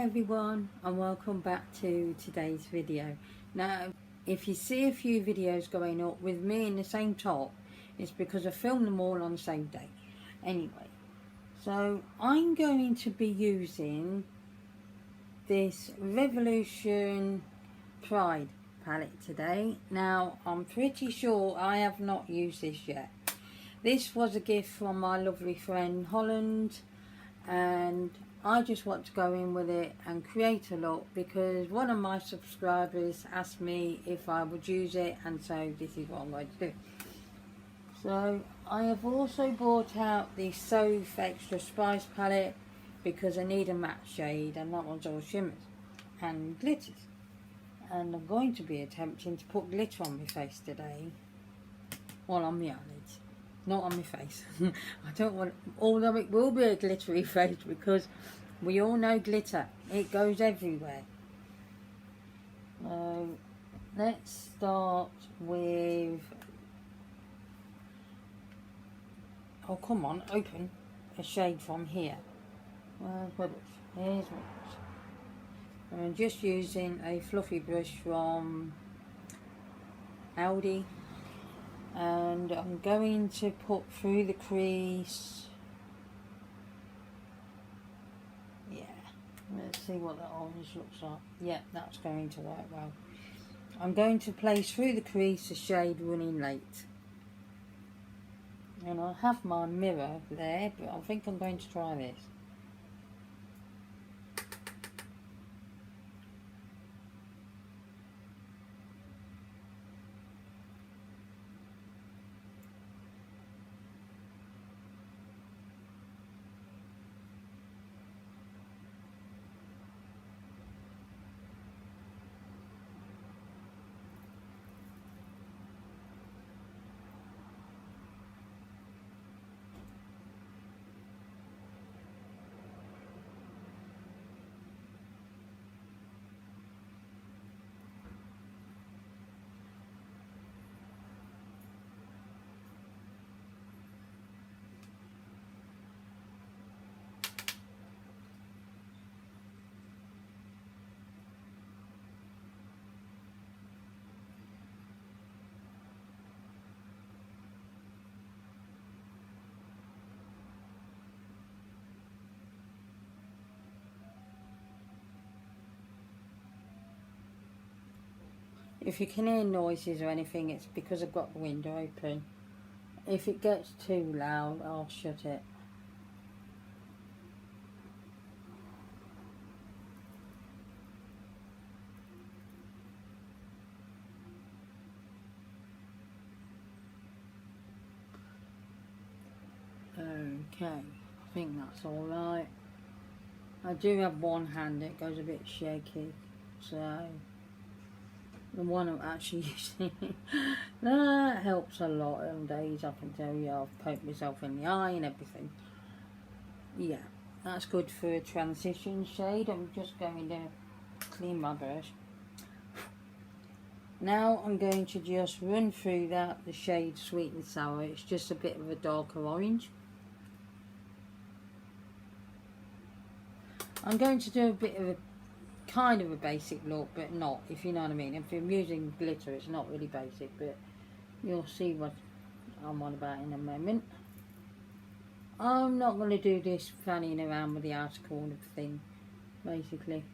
everyone, and welcome back to today's video. Now, if you see a few videos going up with me in the same top, it's because I filmed them all on the same day. Anyway, so I'm going to be using this Revolution Pride palette today. Now, I'm pretty sure I have not used this yet. This was a gift from my lovely friend Holland, and I just want to go in with it and create a look because one of my subscribers asked me if I would use it, and so this is what I'm going to do. So I have also brought out the Soph Extra Spice palette because I need a matte shade, and that one's all shimmers and glitters, and I'm going to be attempting to put glitter on my face today, well, on my eyelids, not on my face. I don't want, although it will be a glittery face because we all know glitter, it goes everywhere. Let's start with, oh come on, open a shade from here. Where's Webbush? Here's Webbush. I'm just using a fluffy brush from Aldi, and I'm going to put through the crease. Yeah, let's see what that orange looks like. Yeah, that's going to work well. I'm going to place through the crease the shade Running Late, and I have my mirror there, but I think I'm going to try this. If you can hear noises or anything, it's because I've got the window open. If it gets too loud, I'll shut it. Okay, I think that's alright. I do have one hand that goes a bit shaky, so the one I'm actually using that helps a lot on days, I can tell you. I've poked myself in the eye and everything. Yeah, that's good for a transition shade. I'm just going to clean my brush. Now I'm going to just run through that, the shade Sweet and Sour. It's just a bit of a darker orange. I'm going to do a bit of a kind of a basic look, but not, if you know what I mean. If I'm using glitter, it's not really basic, but you'll see what I'm on about in a moment. I'm not going to do this fanning around with the outer corner thing, basically.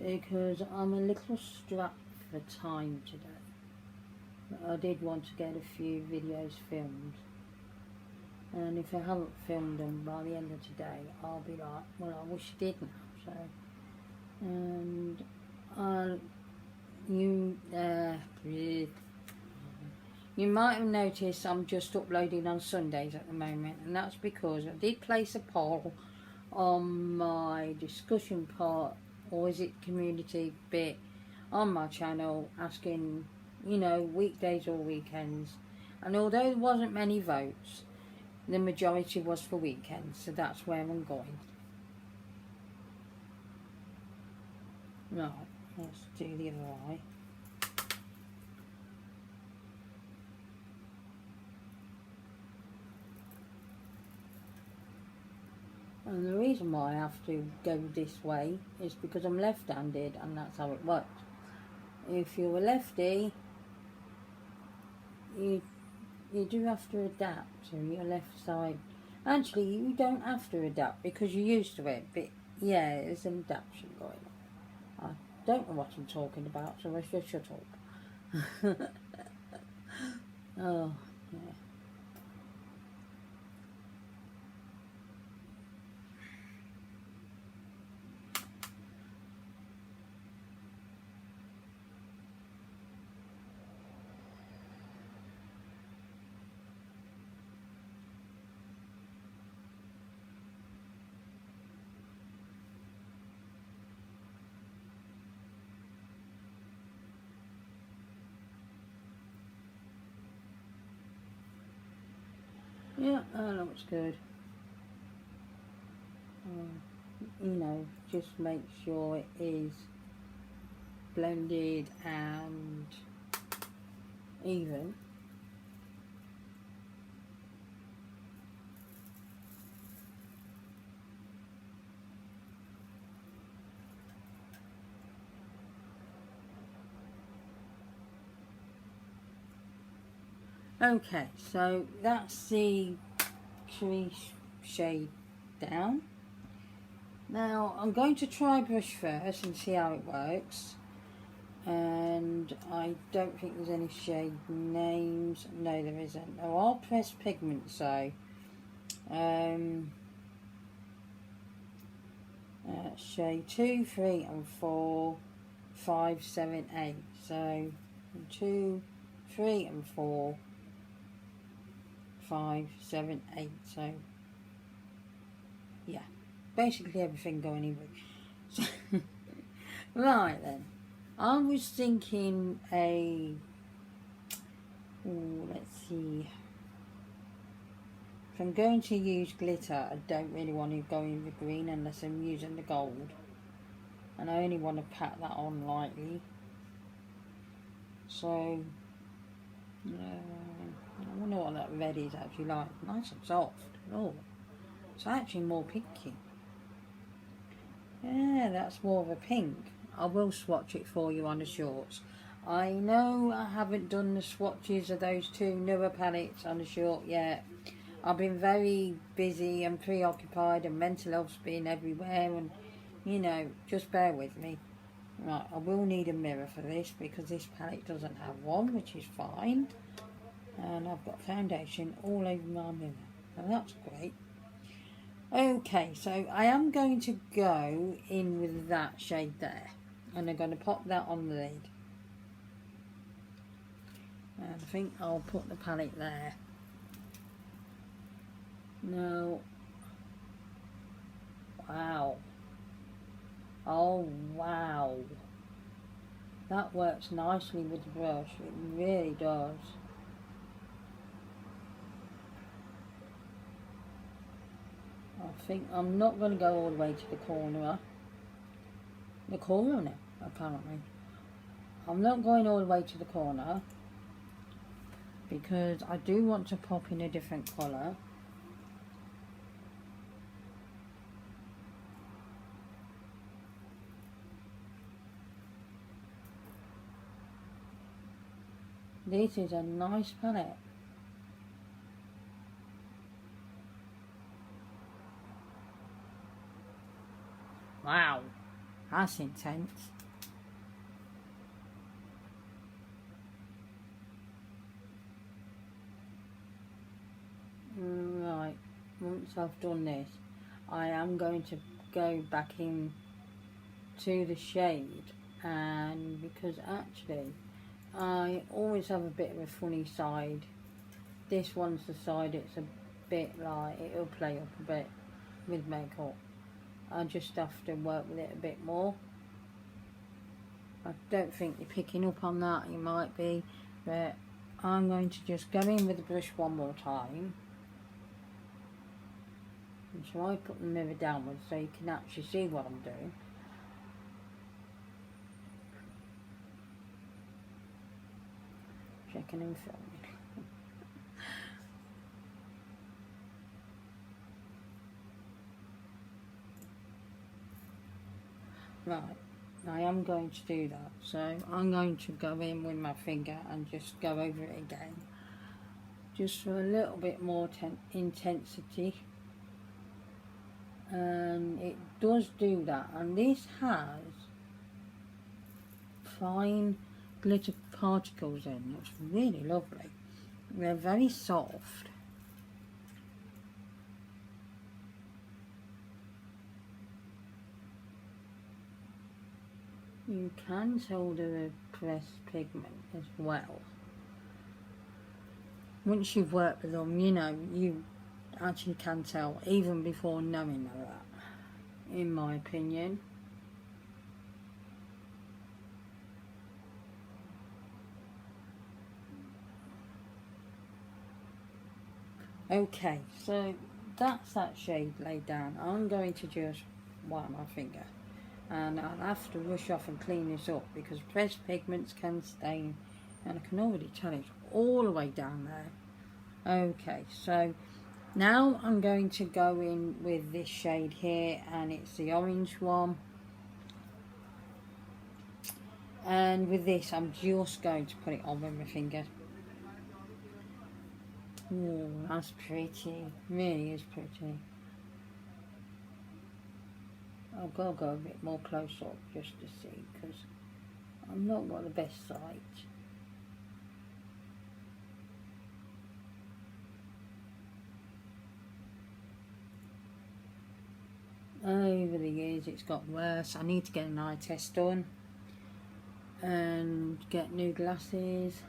Because I'm a little strapped for time today. I did want to get a few videos filmed, and if I haven't filmed them by the end of today, I'll be like, well, I wish I did now. So, and you might have noticed I'm just uploading on Sundays at the moment, and that's because I did place a poll on my discussion part, or is it community bit, on my channel, asking, you know, weekdays or weekends, and although there wasn't many votes, the majority was for weekends, so that's where I'm going. Right, let's do the other eye. And the reason why I have to go this way is because I'm left-handed, and that's how it works. If you're a lefty, you do have to adapt to your left side. Actually, you don't have to adapt because you're used to it, but yeah, there's an adaptation going on. I don't know what I'm talking about, so I should shut up. Oh, yeah. Yeah, that looks good. You know, just make sure it is blended and even. Okay, so that's the tree shade down. Now I'm going to try brush first and see how it works. And I don't think there's any shade names. No, there isn't. There are pressed pigments though. Shade 2, 3 and 4, 5, 7, 8. So 2, 3 and 4, 5, 7, 8. So yeah, basically everything going in with. Right then, I was thinking let's see. If I'm going to use glitter, I don't really want to go in the green unless I'm using the gold. And I only want to pat that on lightly. So, I wonder what that red is actually like. Nice and soft. Oh, it's actually more pinky. Yeah, that's more of a pink. I will swatch it for you on the shorts. I know I haven't done the swatches of those two newer palettes on the short yet. I've been very busy and preoccupied, and mental health's been everywhere, and you know, just bear with me. Right, I will need a mirror for this because this palette doesn't have one, which is fine. And I've got foundation all over my mirror, so that's great. Okay, so I am going to go in with that shade there, and I'm going to pop that on the lid. And I think I'll put the palette there. No. Wow. Oh wow. That works nicely with the brush. It really does. I think I'm not going to go all the way to the corner. Apparently. I'm not going all the way to the corner because I do want to pop in a different colour. This is a nice palette. Wow, that's intense. Right, once I've done this, I am going to go back in to the shade, and because actually I always have a bit of a funny side. This one's the side it's a bit like, it'll play up a bit with makeup. I just have to work with it a bit more. I don't think you're picking up on that, you might be, but I'm going to just go in with the brush one more time. And so I put the mirror downwards so you can actually see what I'm doing. working and filming. Right, I am going to do that, so I'm going to go in with my finger and just go over it again, just for a little bit more intensity. And it does do that, and this has fine glitter particles in. It's really lovely. They're very soft. You can tell the pressed pigment as well. Once you've worked with them, you know, you actually can tell, even before knowing that, in my opinion. Okay, so that's that shade laid down. I'm going to just wipe my finger, and I'll have to rush off and clean this up because pressed pigments can stain, and I can already tell it's all the way down there. Okay, so now I'm going to go in with this shade here, and it's the orange one. And with this, I'm just going to put it on with my finger. Oh, that's pretty. Really is pretty. I've got to go a bit more close up just to see, because I've not got the best sight. Over the years it's got worse. I need to get an eye test done and get new glasses.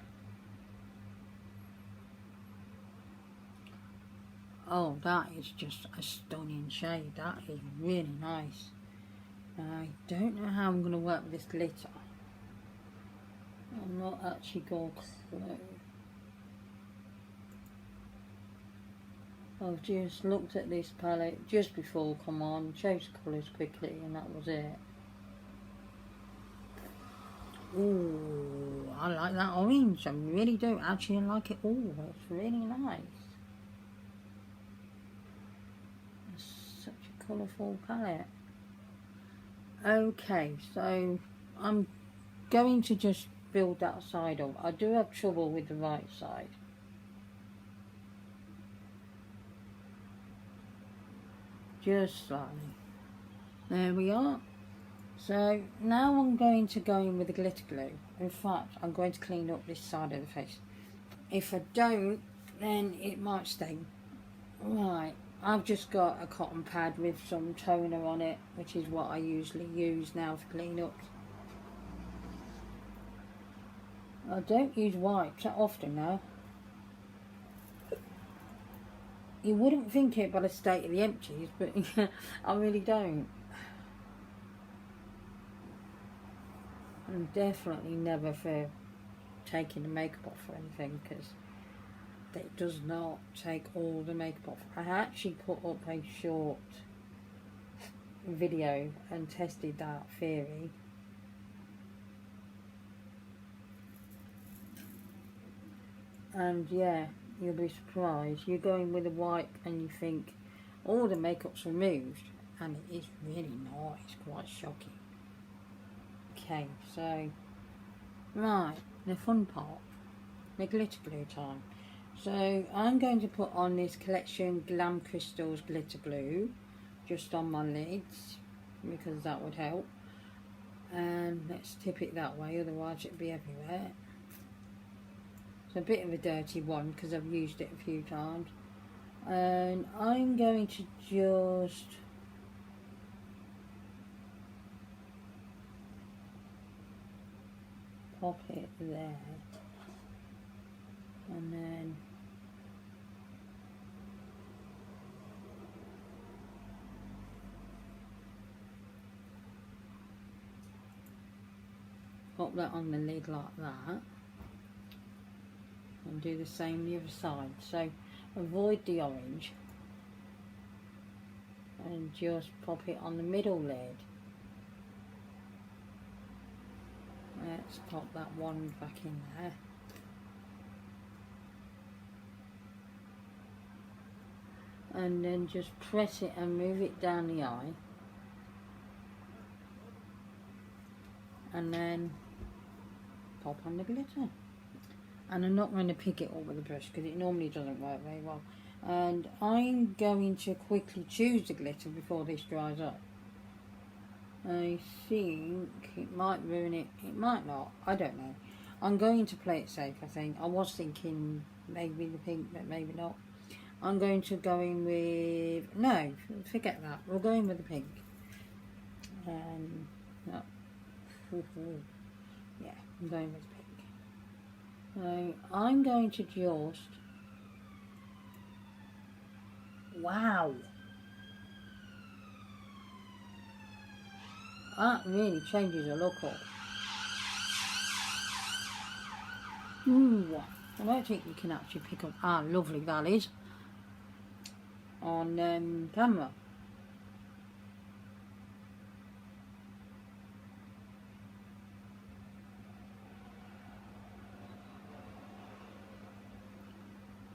Oh, that is just a stunning shade. That is really nice. I don't know how I'm going to work with this glitter. I'm not actually got a clue. I've just looked at this palette just before come on, chose colours quickly, and that was it. Ooh, I like that orange. I really do actually like it all. It's really nice. It's such a colourful palette. Okay, so I'm going to just build that side up. I do have trouble with the right side. Just slightly. There we are. So now I'm going to go in with the glitter glue. In fact, I'm going to clean up this side of the face. If I don't, then it might stain. Right, I've just got a cotton pad with some toner on it, which is what I usually use now for clean-ups. I don't use wipes that often now. You wouldn't think it by the state of the empties, but I really don't. And definitely never for taking the makeup off or anything, because it does not take all the makeup off. I actually put up a short video and tested that theory. And yeah, you'll be surprised. You go in with a wipe and you think all the makeup's removed, and it is really not. It's quite shocking. Okay, so right, the fun part, the glitter glue time. So I'm going to put on this Collection Glam Crystals glitter glue just on my lids, because that would help. And let's tip it that way, otherwise it'd be everywhere. It's a bit of a dirty one because I've used it a few times. And I'm going to just pop it there, and then pop that on the lid like that, and do the same the other side. So avoid the orange and just pop it on the middle lid. Let's pop that one back in there. and then just press it and move it down the eye, and then pop on the glitter. And I'm not going to pick it up with a brush because it normally doesn't work very well. And I'm going to quickly choose the glitter before this dries up. I think it might ruin it, it might not, I don't know. I'm going to play it safe, I think. I was thinking maybe the pink, but maybe not. I'm going to go in with, no, forget that, we'll go in with the pink. No. Yeah, I'm going with pink. So I'm going to just, wow, that really changes the look up. Ooh, I don't think you can actually pick up how lovely that is on camera.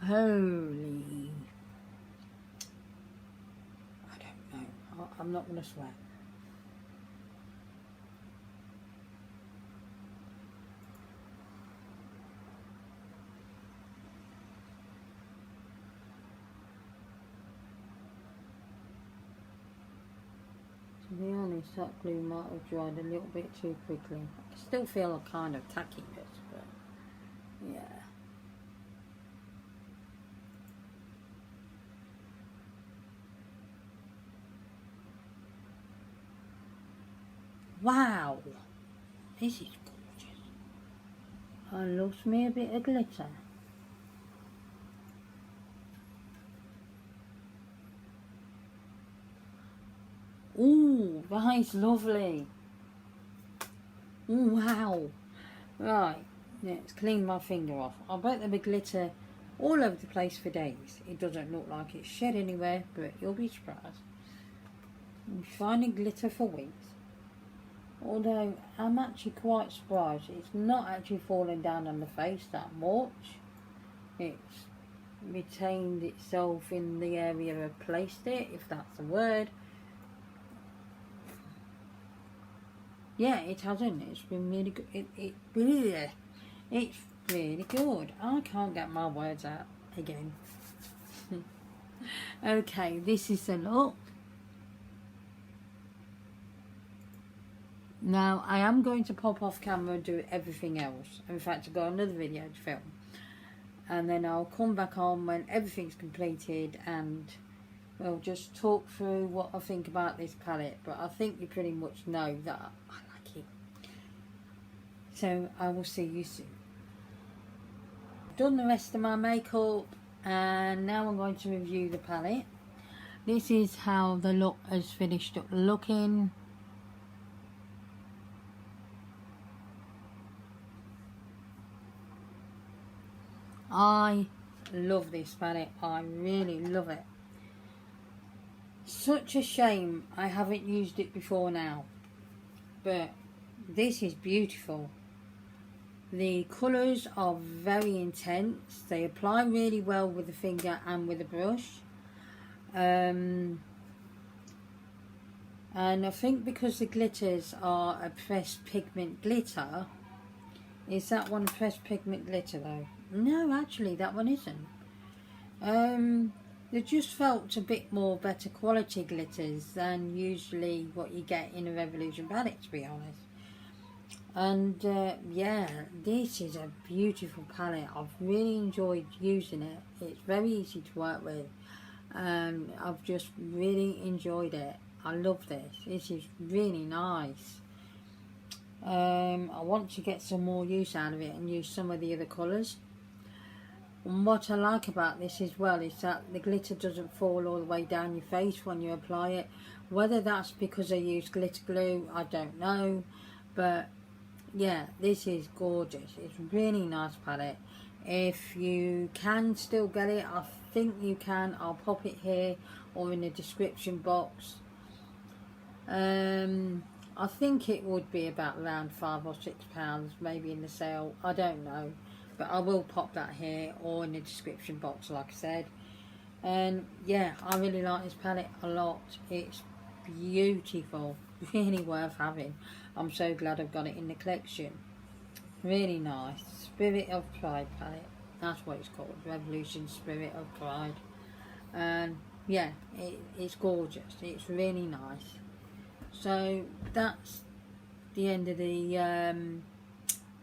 Holy, I don't know, I'm not going to swear. To be honest, that glue might have dried a little bit too quickly. I still feel a kind of tackiness, but yeah. Wow, this is gorgeous. I lost me a bit of glitter. Ooh, that is lovely. Ooh, wow. Right, let's clean my finger off. I bet there'll be glitter all over the place for days. It doesn't look like it's shed anywhere, but you'll be surprised. I'm finding glitter for weeks. Although I'm actually quite surprised it's not actually falling down on the face that much. It's retained itself in the area I placed it, if that's a word. Yeah, it hasn't. It's been really good. It's really good. I can't get my words out again. Okay, this is the look. Now, I am going to pop off camera and do everything else. In fact, I've got another video to film. And then I'll come back on when everything's completed and we'll just talk through what I think about this palette. But I think you pretty much know that I like it. So, I will see you soon. I've done the rest of my makeup and now I'm going to review the palette. This is how the look has finished up looking. I love this palette, I really love it. Such a shame I haven't used it before now, but this is beautiful. The colours are very intense, they apply really well with the finger and with the brush. And I think because the glitters are a pressed pigment glitter. Is that one pressed pigment glitter though? No, actually that one isn't. They just felt a bit more better quality glitters than usually what you get in a Revolution palette, to be honest. And yeah, this is a beautiful palette. I've really enjoyed using it. It's very easy to work with. I've just really enjoyed it. I love this. This is really nice. I want to get some more use out of it and use some of the other colours. And what I like about this as well is that the glitter doesn't fall all the way down your face when you apply it. Whether that's because I use glitter glue, I don't know. But yeah, this is gorgeous. It's a really nice palette. If you can still get it, I think you can. I'll pop it here or in the description box. I think it would be about around £5 or £6 maybe in the sale. I don't know, but I will pop that here or in the description box like I said. And yeah, I really like this palette a lot. It's beautiful, really worth having. I'm so glad I've got it in the collection. Really nice. Spirit of Pride palette, that's what it's called, Revolution Spirit of Pride. And yeah, it's gorgeous, it's really nice. So that's the end of the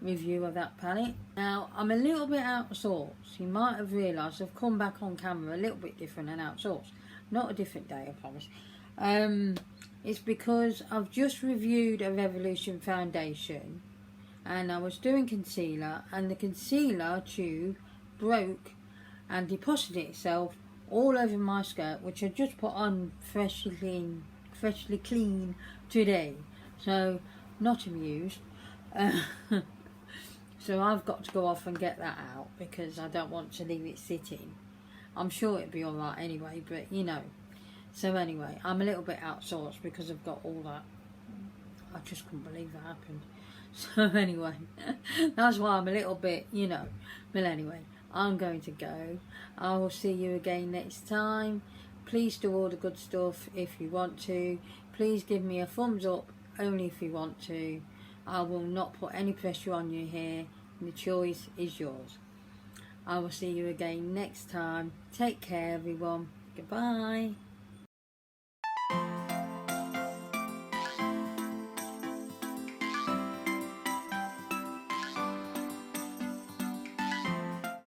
review of that palette. Now I'm a little bit out of sorts. You might have realised I've come back on camera a little bit different and out of sorts. Not a different day, I promise. It's because I've just reviewed a Revolution foundation, and I was doing concealer, and the concealer tube broke and deposited itself all over my skirt, which I just put on freshly clean today. So not amused. So I've got to go off and get that out because I don't want to leave it sitting. I'm sure it'll be alright anyway, but you know. So anyway, I'm a little bit out of sorts because I've got all that. I just couldn't believe that happened. So anyway, that's why I'm a little bit, you know. But anyway, I'm going to go. I will see you again next time. Please do all the good stuff if you want to. Please give me a thumbs up only if you want to. I will not put any pressure on you here. The choice is yours. I will see you again next time. Take care, everyone. Goodbye.